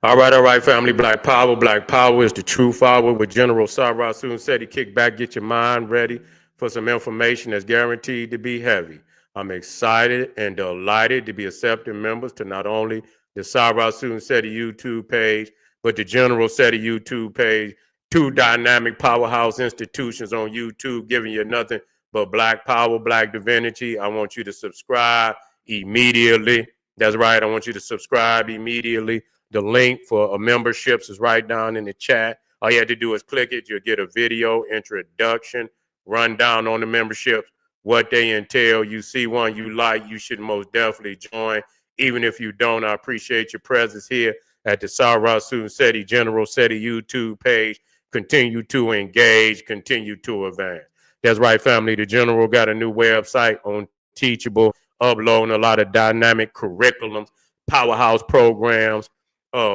All right, family. Black Power. Black Power is the true power with General Sarah Soon said he kick back, get your mind ready for some information that's guaranteed to be heavy. I'm excited and delighted to be accepting members to not only the Sarah Soon said YouTube page, but the General said YouTube page. Two dynamic powerhouse institutions on YouTube giving you nothing but Black Power, Black Divinity. I want you to subscribe immediately. That's right. I want you to subscribe immediately. The link for memberships is right down in the chat. All you have to do is click it. You'll get a video introduction, rundown on the memberships, what they entail. You see one you like, you should most definitely join. Even if you don't, I appreciate your presence here at the Sarah Soon SETI General SETI YouTube page. Continue to engage, continue to advance. That's right, family. The General got a new website on Teachable, uploading a lot of dynamic curriculums, powerhouse programs,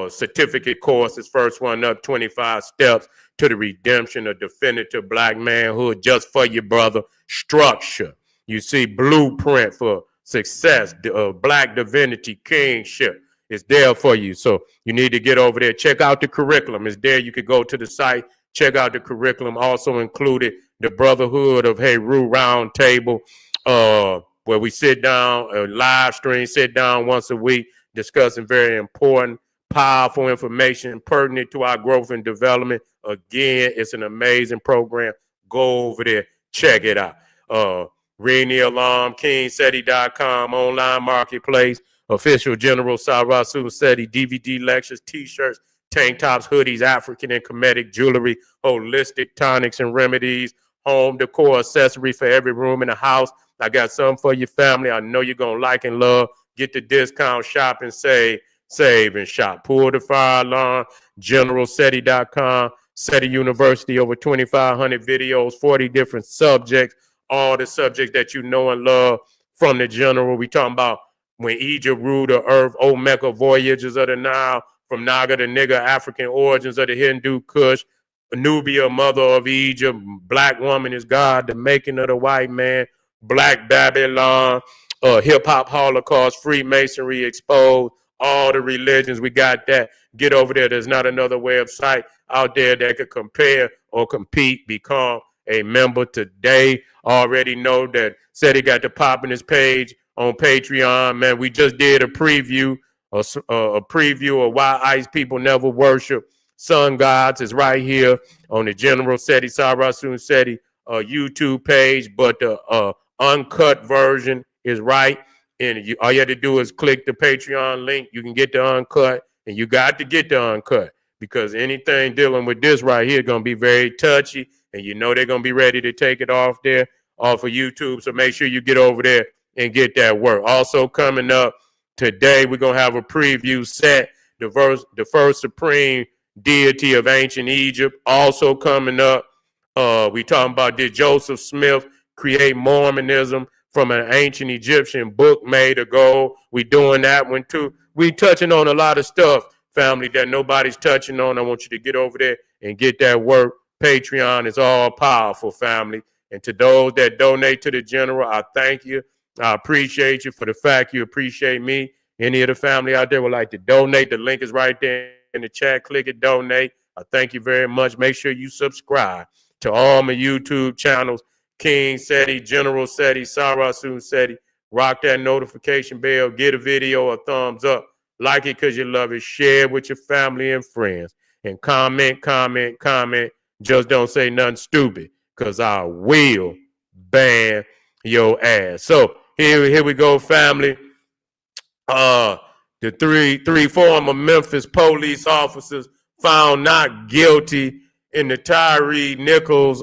certificate courses. First one up, 25 steps to the redemption of definitive black manhood just for your brother. Structure. You see, blueprint for success, black divinity, kingship. It's there for you. So you need to get over there. Check out the curriculum. It's there. You could go to the site, check out the curriculum. Also included the Brotherhood of Heru Round Table, where we sit down, live stream, sit down once a week, discussing very important, powerful information pertinent to our growth and development. Again, it's an amazing program. Go over there, check it out. Ring the alarm, KingSeti.com, online marketplace, official General Sarah Soon SETI, DVD lectures, t-shirts, tank tops, hoodies, African and Kemetic jewelry, holistic tonics and remedies, home decor accessory for every room in the house. I got something for your family. I know you're going to like and love. Get the discount, shop and save and shop. Pull the fire alarm, generalseti.com, SETI University, over 2,500 videos, 40 different subjects, all the subjects that you know and love from the General. We talking about when Egypt ruled the earth, Omega voyages of the Nile, from Naga to Nigger, African origins of the Hindu Kush, Nubia, mother of Egypt, black woman is God, the making of the white man, Black Babylon, hip-hop Holocaust, Freemasonry exposed, all the religions. We got that. Get over there. There's not another website out there that could compare or compete. Become a member today. Already know that SETI got the pop in his page on Patreon. Man, we just did a preview, a preview of why ICE people never worship sun gods. Is right here on the General SETI, Sarah Soon SETI YouTube page, but the uncut version is right. And all you have to do is click the Patreon link. You can get the uncut, and you got to get the uncut, because anything dealing with this right here is going to be very touchy, and you know they're going to be ready to take it off there, off of YouTube. So make sure you get over there and get that work. Also coming up today, we're going to have a preview set, the first supreme deity of ancient Egypt. Also coming up, we talking about, did Joseph Smith create Mormonism from an ancient Egyptian book made of gold? We doing that one too. We touching on a lot of stuff, family, that nobody's touching on. I want you to get over there and get that work. Patreon is all powerful, family. And to those that donate to the General, I thank you. I appreciate you for the fact you appreciate me. Any of the family out there would like to donate, the link is right there in the chat. Click it, donate. I thank you very much. Make sure you subscribe to all my YouTube channels, King SETI, General SETI, Sarah Soon SETI. Rock that notification bell. Get a video a thumbs up. Like it because you love it. Share it with your family and friends. And comment. Just don't say nothing stupid, because I will ban your ass. So here we go, family. The three former Memphis police officers found not guilty in the Tyre Nichols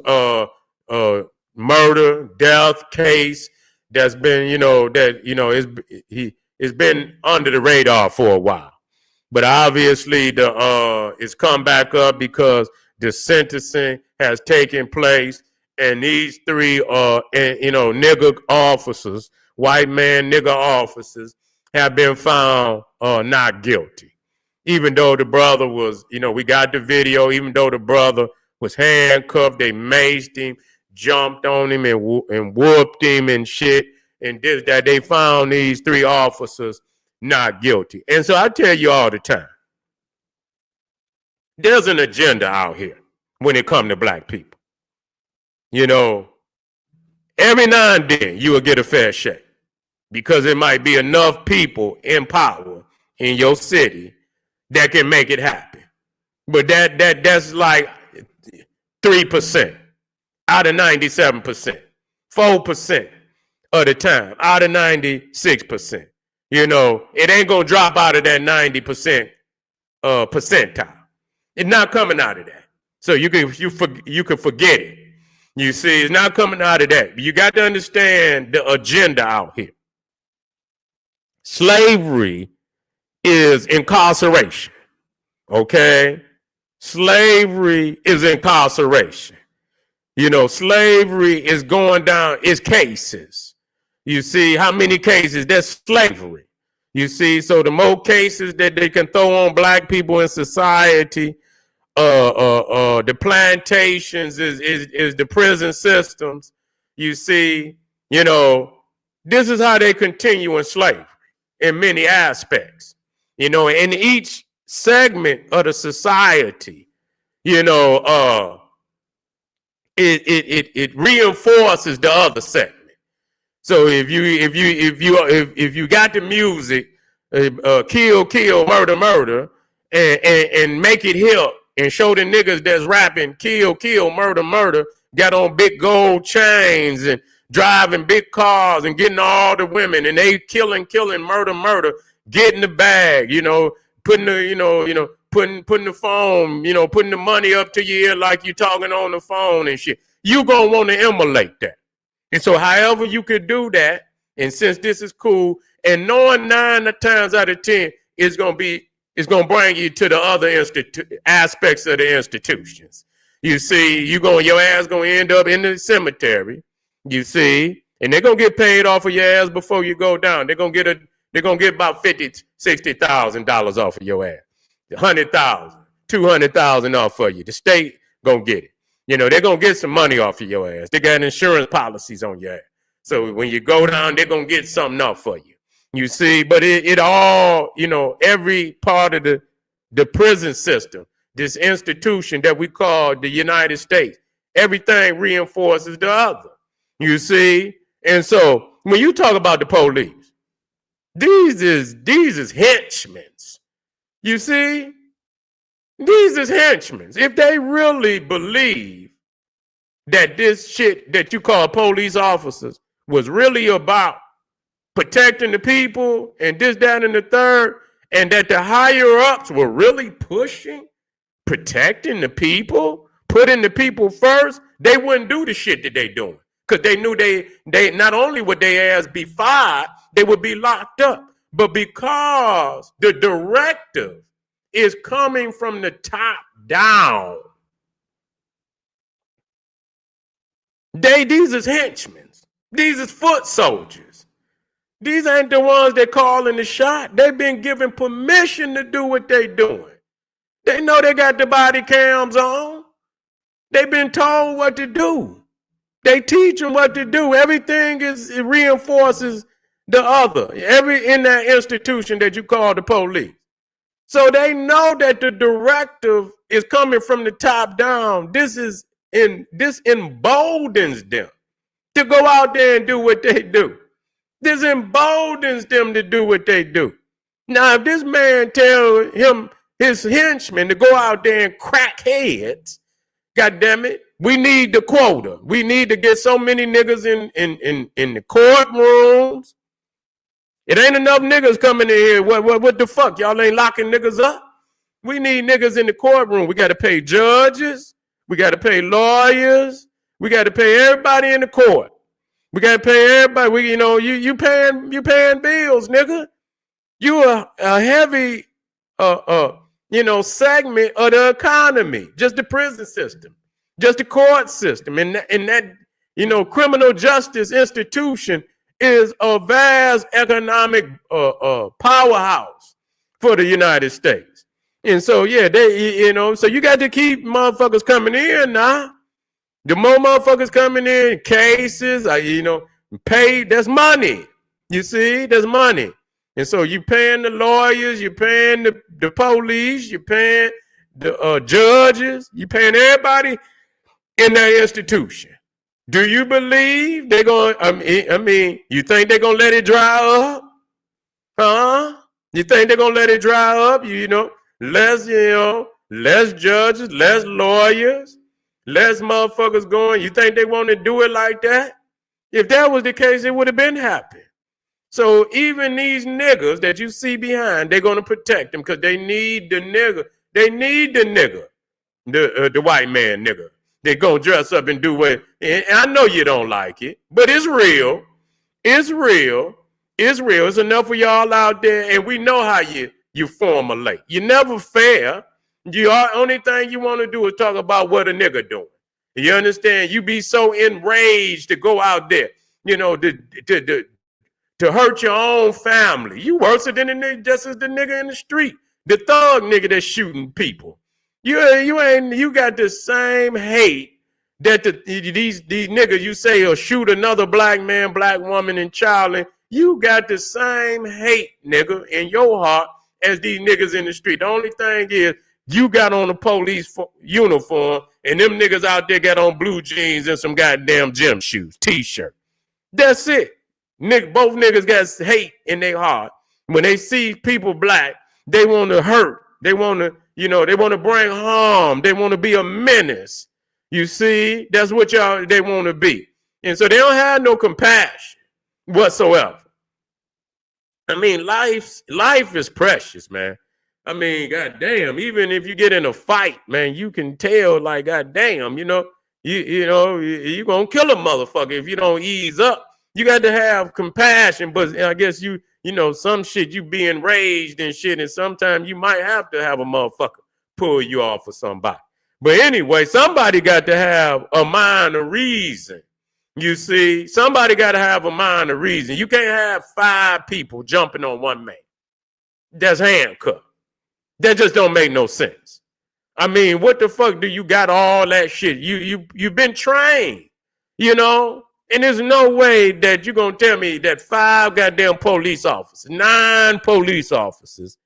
murder, death case that's been, it's been under the radar for a while. But obviously it's come back up because the sentencing has taken place, and these three nigger officers, white man nigger officers, have been found not guilty. Even though the brother was, we got the video, even though the brother was handcuffed, they maced him, jumped on him and whooped him and shit, and did that. They found these three officers not guilty. And so I tell you all the time, There's an agenda out here when it comes to black people. You know, every now and then you will get a fair shake because it might be enough people in power in your city that can make it happen. But that's like 3% out of 97%, 4% of the time out of 96%. You know, it ain't gonna drop out of that 90% percentile. It's not coming out of that. So you can forget it. You see, it's not coming out of that. You got to understand the agenda out here. Slavery is incarceration. Okay? Slavery is incarceration. You know, slavery is going down, it's cases. You see, how many cases? That's slavery. You see, so the more cases that they can throw on black people in society, the plantations is the prison systems. You see, you know, this is how they continue in slavery in many aspects. You know, in each segment of the society, you know, it reinforces the other segment. So if you got the music, kill, murder, and make it hip and show the niggas that's rapping kill, murder, got on big gold chains and driving big cars and getting all the women and they killing, murder, getting the bag, you know, putting the, putting the phone, you know, putting the money up to your ear like you talking on the phone and shit. You gonna want to emulate that. And so however you could do that, and since this is cool, and knowing 9 times out of 10 is gonna bring you to the other aspects of the institutions. You see, your ass gonna end up in the cemetery. You see, and they're gonna get paid off of your ass before you go down. They're gonna get about $50,000, $60,000 off of your ass. 100,000, 200,000 off for you. The state gonna get it. You know, they're gonna get some money off of your ass. They got insurance policies on your ass. So when you go down, they're gonna get something off for you. You see, but it all, you know, every part of the prison system, this institution that we call the United States, everything reinforces the other. You see? And so when you talk about the police, these is henchmen. You see? These is henchmen. If they really believe that this shit that you call police officers was really about protecting the people and this, that, and the third, and that the higher ups were really pushing, protecting the people, putting the people first, they wouldn't do the shit that they doing. Because they knew they not only would their ass be fired, they would be locked up. But because the directive is coming from the top down, these is henchmen. These is foot soldiers. These ain't the ones that calling the shot. They've been given permission to do what they doing. They know they got the body cams on. They've been told what to do. They teach them what to do. Everything it reinforces the other. In that institution that you call the police. So they know that the directive is coming from the top down. This emboldens them to go out there and do what they do. This emboldens them to do what they do. Now, if this man tell him his henchmen to go out there and crack heads, God damn it, we need the quota. We need to get so many niggas in the courtrooms. It ain't enough niggas coming in here. What the fuck? Y'all ain't locking niggas up? We need niggas in the courtroom. We got to pay judges. We got to pay lawyers. We got to pay everybody in the court. We got to pay everybody. You paying bills, nigga. You a heavy segment of the economy. Just the prison system, just the court system, and that criminal justice institution is a vast economic powerhouse for the United States. And so, yeah, so you got to keep motherfuckers coming in now. The more motherfuckers coming in, cases, paid, that's money. You see, that's money. And so you paying the lawyers, you're paying the police, you're paying the judges, you paying everybody in that institution. Do you believe they're going, I mean, you think they're going to let it dry up? Huh? You think they're going to let it dry up? Less, less judges, less lawyers, less motherfuckers going. You think they want to do it like that? If that was the case, it would have been happening. So even these niggas that you see behind, they're going to protect them because they need the nigga. They need the nigga, the white man nigga. They're going to dress up and do what. And I know you don't like it, but it's real. It's real. It's real. It's enough for y'all out there, and we know how you formulate. You're never fair. Only thing you want to do is talk about what a nigga doing. You understand? You be so enraged to go out there, to hurt your own family. You worse than the nigga, just as the nigga in the street, the thug nigga that's shooting people. You got the same hate that these niggas you say will shoot another black man, black woman, and child. And you got the same hate, nigga, in your heart as these niggas in the street. The only thing is you got on a police uniform and them niggas out there got on blue jeans and some goddamn gym shoes, t-shirt. That's it. Both niggas got hate in their heart. When they see people black, they want to hurt. They want to, they want to bring harm. They want to be a menace. You see, that's what they want to be. And so they don't have no compassion whatsoever. I mean, life is precious, man. I mean, goddamn, even if you get in a fight, man, you can tell, like, goddamn, you gonna kill a motherfucker if you don't ease up. You got to have compassion, but I guess some shit you be enraged and shit, and sometimes you might have to have a motherfucker pull you off of somebody. But anyway, somebody got to have a mind of reason. You see, somebody got to have a mind of reason. You can't have 5 people jumping on one man that's handcuffed. That just don't make no sense. I mean, what the fuck do you got all that shit? You've been trained, And there's no way that you're going to tell me that 5 goddamn police officers, 9 police officers,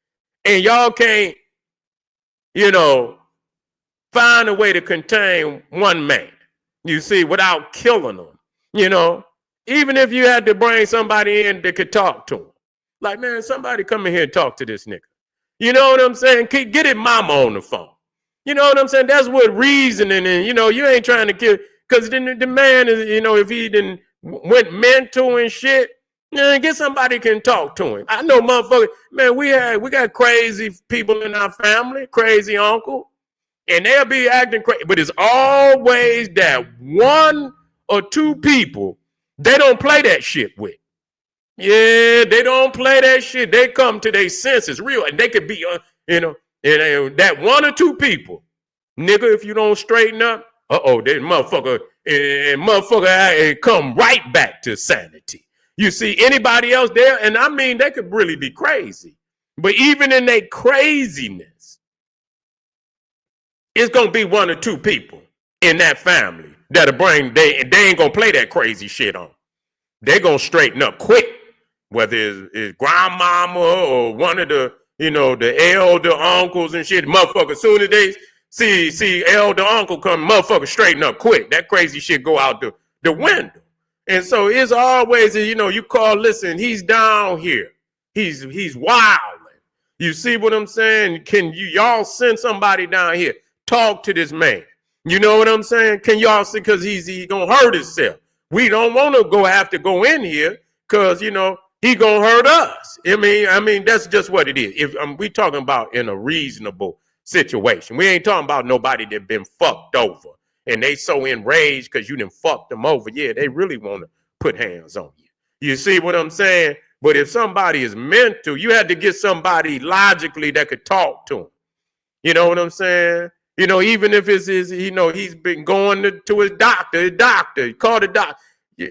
and y'all can't, find a way to contain one man, you see, without killing them, Even if you had to bring somebody in that could talk to him. Like, man, somebody come in here and talk to this nigga. You know what I'm saying? Get his mama on the phone. You know what I'm saying? That's what reasoning and, you ain't trying to kill. Because then the man is, if he didn't went mental and shit, get somebody can talk to him. I know motherfuckers, man, we got crazy people in our family, crazy uncle, and they'll be acting crazy. But it's always that 1 or 2 people they don't play that shit with. Yeah, they don't play that shit. They come to their senses real, and they could be, that 1 or 2 people, nigga, if you don't straighten up, that motherfucker come right back to sanity. You see anybody else there? And I mean, they could really be crazy. But even in their craziness, it's going to be 1 or 2 people in that family that'll bring, they ain't going to play that crazy shit on. They're going to straighten up quick, whether it's grandmama or one of the, the elder uncles and shit. Motherfucker, as soon as they see elder uncle come, motherfucker straighten up quick. That crazy shit go out the window. And so it's always, you call, listen, he's down here. He's wilding. You see what I'm saying? Can y'all send somebody down here? Talk to this man. You know what I'm saying? Can y'all see? Because he gonna hurt himself. We don't want to have to go in here because, he gonna hurt us. I mean, that's just what it is. If we talking about in a reasonable situation, we ain't talking about nobody that been fucked over and they so enraged because you done fucked them over. Yeah, they really want to put hands on you. You see what I'm saying? But if somebody is mental, you had to get somebody logically that could talk to him. You know what I'm saying? Even if it's his, he's been going to his doctor, call the doctor. Yeah.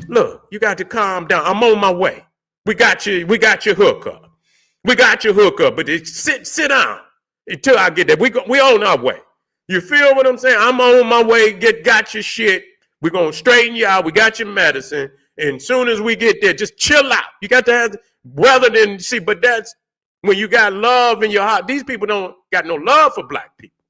Look, you got to calm down. I'm on my way. We got your hookup. But sit down until I get there. We on our way. You feel what I'm saying? I'm on my way. Got your shit. We're going to straighten you out. We got your medicine. And as soon as we get there, just chill out. You got to have, rather than, see, but that's When you got love in your heart, these people don't got no love for black people.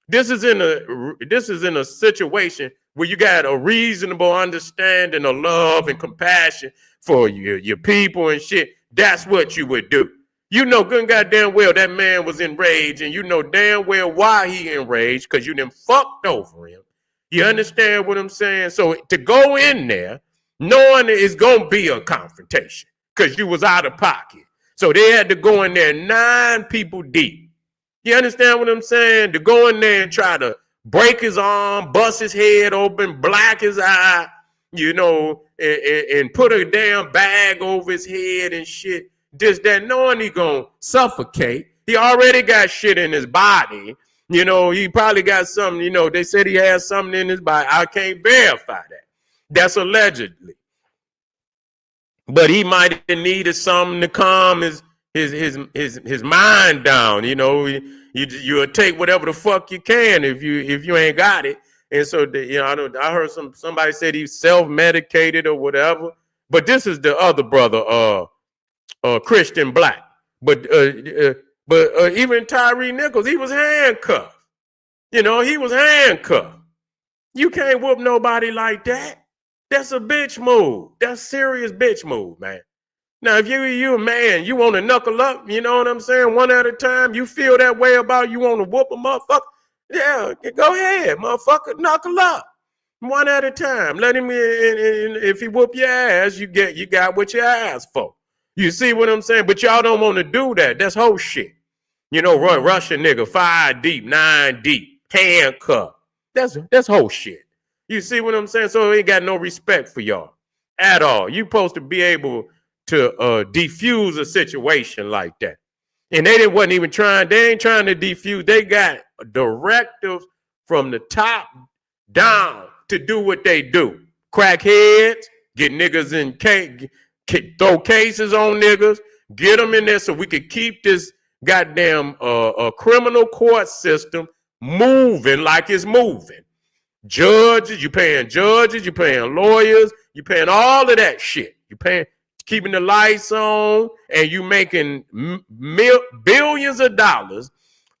This is in a situation where you got a reasonable understanding of love and compassion for your people and shit. That's what you would do. You know good and goddamn well that man was enraged, and you know damn well why he enraged, because you done fucked over him. You understand what I'm saying? So to go in there knowing it's gonna be a confrontation because you was out of pocket. So they had to go in there 9 people deep. You understand what I'm saying? To go in there and try to break his arm, bust his head open, black his eye, you know, and put a damn bag over his head and shit. Just that, knowing he gonna suffocate. He already got shit in his body. You know, he probably got something, you know, they said he has something in his body. I can't verify that. That's allegedly. But he might have needed something to calm his mind down. You know, you'll take whatever the fuck you can if you ain't got it. And so, you know, I heard somebody said he's self-medicated or whatever. But this is the other brother, Christian Black. But even Tyre Nichols, he was handcuffed. You know, he was handcuffed. You can't whoop nobody like that. That's a bitch move. That's serious bitch move, man. Now, if you a man, you want to knuckle up, you know what I'm saying? One at a time, you feel that way about you want to whoop a motherfucker. Yeah, go ahead, motherfucker, knuckle up. One at a time. Let him in. If he whoop your ass, you got what you asked for. You see what I'm saying? But y'all don't want to do that. That's whole shit. You know, Russian nigga, 5 deep, 9 deep, handcuffed. That's whole shit. You see what I'm saying? So he ain't got no respect for y'all at all. You supposed to be able to defuse a situation like that. And they wasn't even trying. They ain't trying to defuse. They got directives from the top down to do what they do. Crackheads, get niggas in, throw cases on niggas, get them in there so we could keep this goddamn criminal court system moving like it's moving. Judges, you paying lawyers, you paying all of that shit. You paying, keeping the lights on, and you making billions of dollars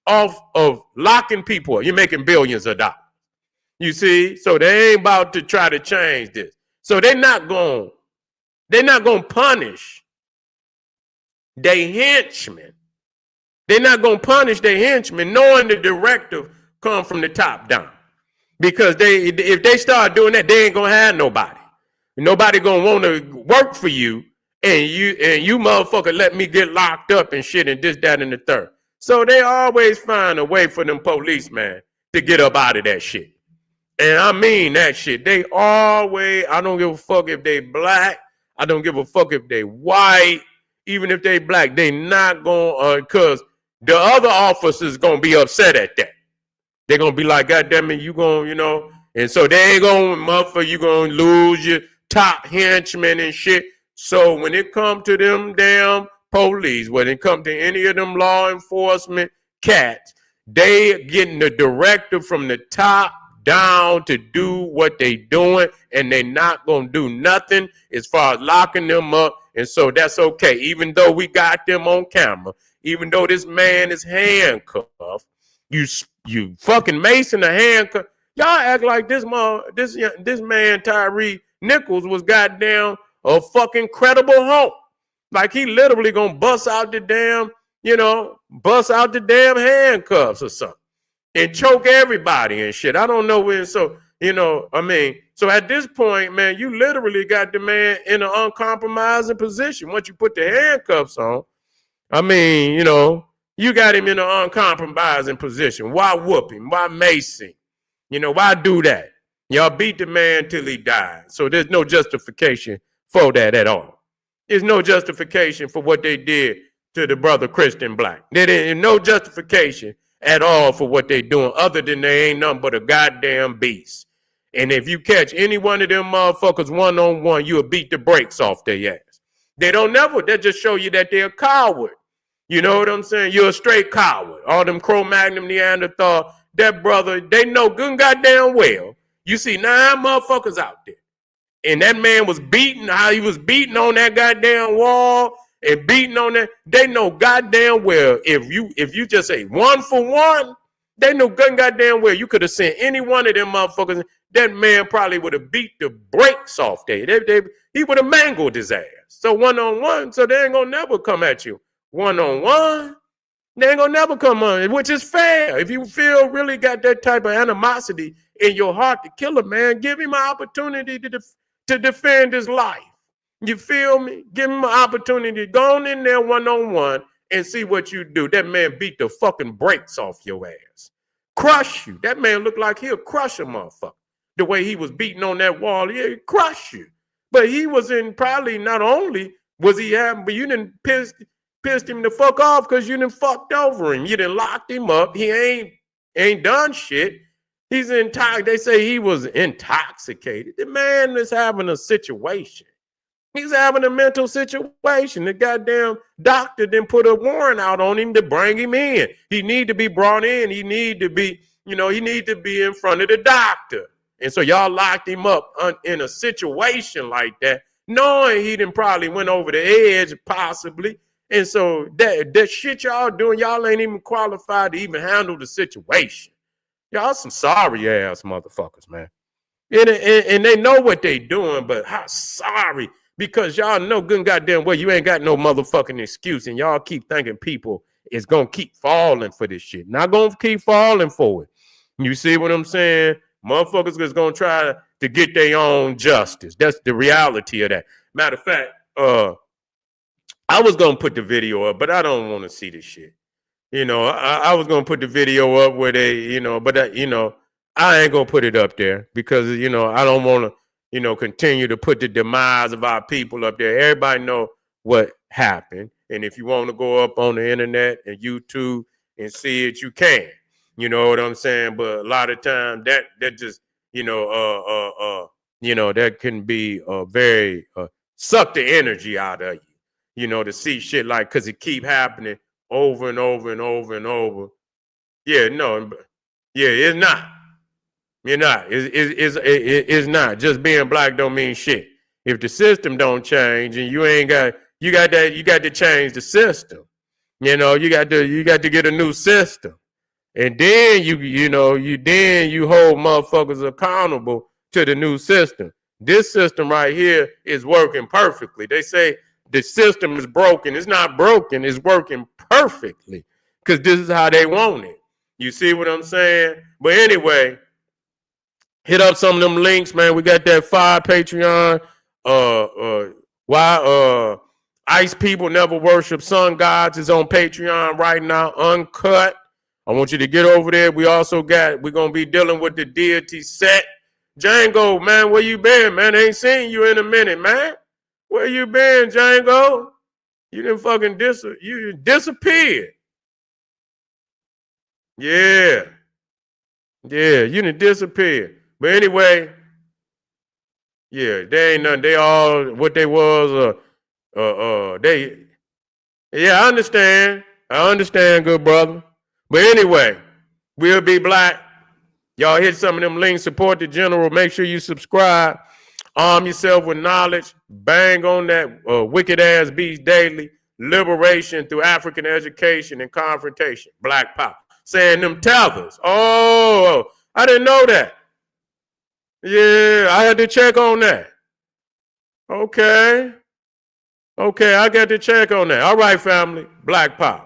off of locking people up. You're making billions of dollars. You see? So they ain't about to try to change this. So they're not going to punish their henchmen. They're not going to punish their henchmen knowing the directive come from the top down. Because if they start doing that, they ain't gonna have nobody. Nobody gonna want to work for you, and you motherfucker let me get locked up and shit and this, that, and the third. So they always find a way for them policemen to get up out of that shit. And I mean that shit. They always, I don't give a fuck if they black. I don't give a fuck if they white. Even if they black, they not gonna, cause the other officers gonna be upset at that. They're going to be like, God damn it, you going, you know. And so they ain't going to, motherfucker, you going to lose your top henchmen and shit. So when it come to them damn police, when it come to any of them law enforcement cats, they getting the directive from the top down to do what they doing, and they not going to do nothing as far as locking them up. And so that's okay. Even though we got them on camera, even though this man is handcuffed, you fucking Mason a handcuff. Y'all act like this man Tyre Nichols was goddamn a fucking credible hoe. Like he literally gonna bust out the damn handcuffs or something and choke everybody and shit. I don't know when. So so at this point, man, you literally got the man in an uncompromising position. Once you put the handcuffs on, you got him in an uncompromising position. Why whoop him? Why mace him? Why do that? Y'all beat the man till he died. So there's no justification for that at all. There's no justification for what they did to the brother Christian Black. There's no justification at all for what they doing other than they ain't nothing but a goddamn beast. And if you catch any one of them motherfuckers one-on-one, you'll beat the brakes off their ass. They just show you that they're a coward. You know what I'm saying? You're a straight coward. All them Cro-Magnon Neanderthal, that brother, they know good and goddamn well. You see 9 motherfuckers out there. And that man was beating, how he was beating on that goddamn wall and beating on that, they know goddamn well if you just say 1 for 1, they know goddamn well you could have sent any one of them motherfuckers. That man probably would have beat the brakes off there. He would have mangled his ass. So 1-on-1, so they ain't gonna never come at you 1-on-1. They ain't gonna never come on, which is fair. If you feel really got that type of animosity in your heart to kill a man, give him an opportunity to defend his life. You feel me? Give him an opportunity to go on in there 1-on-1 and see what you do. That man beat the fucking brakes off your ass. Crush you. That man looked like he'll crush a motherfucker. The way he was beating on that wall, he'll crush you. But he was in probably not only was he having, but you didn't pissed him the fuck off because you done fucked over him. You done locked him up. He ain't done shit. He's intoxicated. They say he was intoxicated. The man is having a situation. He's having a mental situation. The goddamn doctor didn't put a warrant out on him to bring him in. He need to be brought in. He need to be, he need to be in front of the doctor. And so y'all locked him up in a situation like that, knowing he done probably went over the edge possibly. And so that shit y'all doing, y'all ain't even qualified to even handle the situation. Y'all some sorry ass motherfuckers, man. And they know what they doing, but how sorry, because y'all know good and goddamn well you ain't got no motherfucking excuse, and y'all keep thinking people is gonna keep falling for this shit. Not gonna keep falling for it. You see what I'm saying? Motherfuckers is gonna try to get their own justice. That's the reality of that. Matter of fact, I was gonna put the video up, but I don't want to see this shit. I was gonna put the video up where they, but I ain't gonna put it up there because I don't want to, continue to put the demise of our people up there. Everybody know what happened, and if you want to go up on the internet and YouTube and see it, you can. You know what I'm saying? But a lot of times that just that can be very suck the energy out of you. To see shit like, because it keep happening over and over and over and over. Yeah, no, yeah, it's not. You're not. It's not. Just being black don't mean shit. If the system don't change and you got to change the system. You got to get a new system. And then you hold motherfuckers accountable to the new system. This system right here is working perfectly. They say the system is broken. It's not broken. It's working perfectly because this is how they want it. You see what I'm saying? But anyway, hit up some of them links, man. We got that fire Patreon. Why Ice People Never Worship Sun Gods is on Patreon right now, uncut. I want you to get over there. We're going to be dealing with the deity set. Django, man, where you been, man? I ain't seen you in a minute, man. Where you been, Django? You didn't fucking you disappeared. Yeah, you didn't disappear. But anyway, yeah, they ain't nothing. They all what they was. Yeah, I understand, good brother. But anyway, we'll be black. Y'all hit some of them links. Support the general. Make sure you subscribe. Arm yourself with knowledge. Bang on that wicked ass beast daily. Liberation through African education and confrontation. Black power. Saying them tethers. Oh, I didn't know that. Yeah, I had to check on that. Okay, I got to check on that. All right, family. Black power.